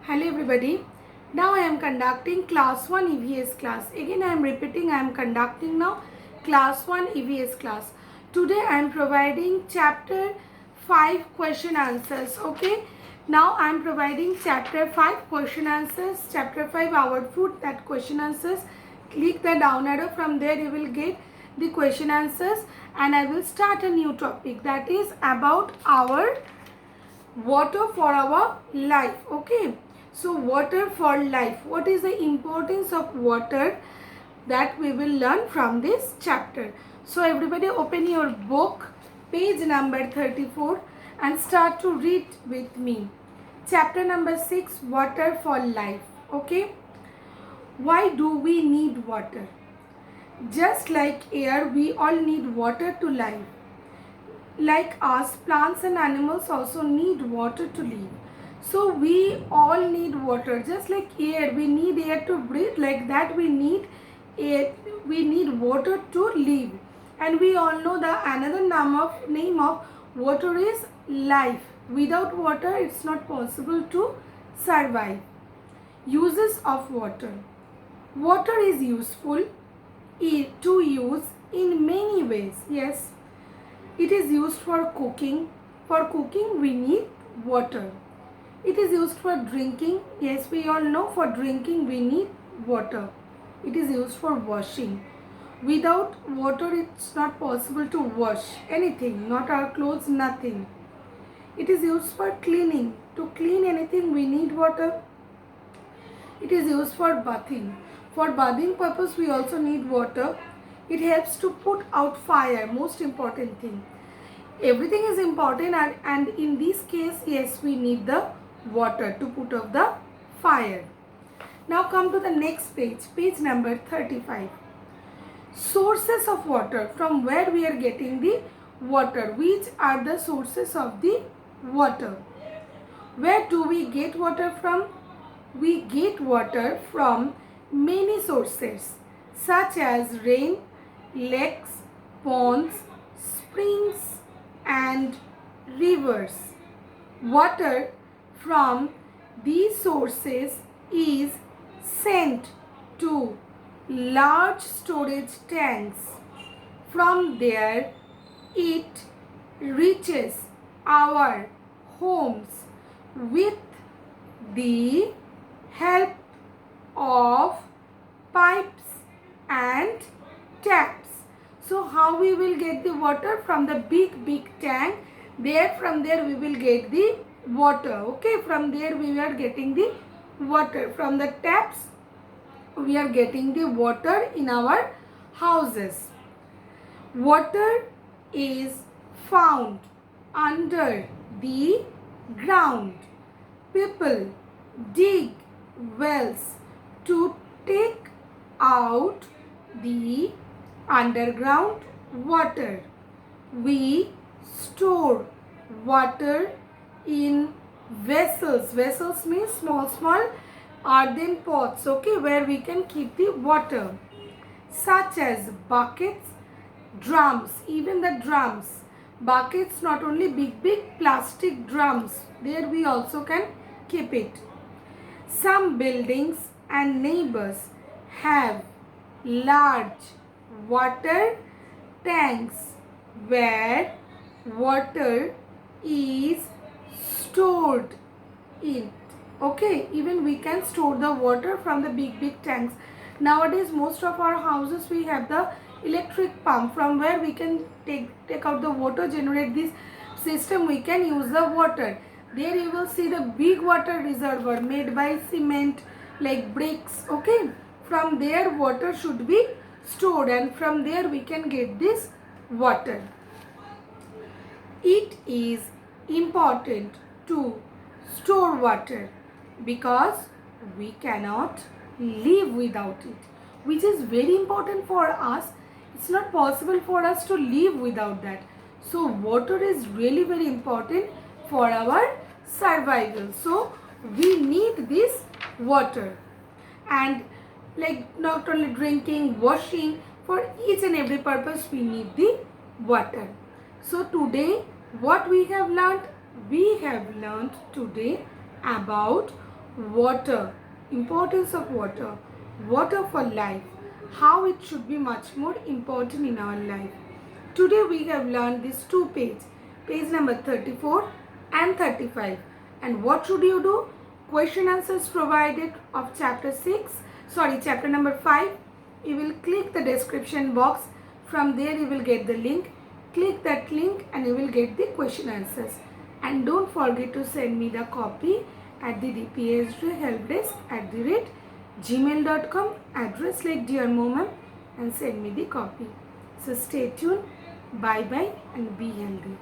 Hello everybody. Now I am conducting class 1 EVS class. Again I am repeating, I am conducting now class 1 EVS class. Today I am providing chapter 5 question answers. Okay. Now I am providing chapter 5 question answers. Chapter 5 our food, that question answers. Click the down arrow, from there you will get the question answers, and I will start a new topic, that is about our water for our life. Okay, so water for life, what is the importance of water, that we will learn from this chapter. So everybody open your book, page number 34, and start to read with me. Chapter number 6, water for life. Okay, why do we need water? Just like air, we all need water to live. Like us, plants and animals also need water to live. So we all need water. Just like air, we need air to breathe. Like that, we need air. We need water to live. And we all know the another name of water is life. Without water, it's not possible to survive. Uses of water. Water is useful to use in many ways. Yes, it is used for cooking. For cooking, we need water. It is used for drinking. Yes, we all know for drinking we need water. It is used for washing. Without water, it's not possible to wash anything, not our clothes, nothing. It is used for cleaning. To clean anything, we need water. It is used for bathing. For bathing purpose, we also need water. It helps to put out fire, most important thing. Everything is important, and in this case, yes, we need the water to put out the fire. Now come to the next page, page number 35. Sources of water, from where we are getting the water. Which are the sources of the water? Where do we get water from? We get water from many sources such as rain, lakes, ponds, springs and rivers. Water from these sources is sent to large storage tanks. From there, it reaches our homes with the help of pipes and taps. So how we will get the water? From the big tank. From there we will get the water. Okay, from there we are getting the water. From the taps we are getting the water in our houses. Water is found under the ground. People dig wells to take out the underground water. We store water in vessels. Vessels means small earthen pots, okay, where we can keep the water, such as buckets, drums. Even the drums, buckets, not only big plastic drums, there we also can keep it. Some buildings and neighbors have large water tanks where water is stored in. Okay, even we can store the water from the big tanks. Nowadays most of our houses we have the electric pump, from where we can take out the water, generate this system, we can use the water. There you will see the big water reservoir made by cement, like bricks. Okay, from there water should be stored, and from there we can get this water. It is important to store water because we cannot live without it, which is very important for us. It's not possible for us to live without that. So water is really very important for our survival. So we need this water, and like not only drinking, washing, for each and every purpose we need the water. So today what we have learned? We have learned today about water, importance of water, water for life, how it should be much more important in our life. Today we have learned these two pages, page number 34 and 35. And what should you do? Question answers provided of chapter number 5. You will click the description box. From there you will get the link. Click that link and you will get the question answers. And don't forget to send me the copy at the dphd@gmail.com, address like Dear Mom, and send me the copy. So stay tuned. Bye bye and be healthy.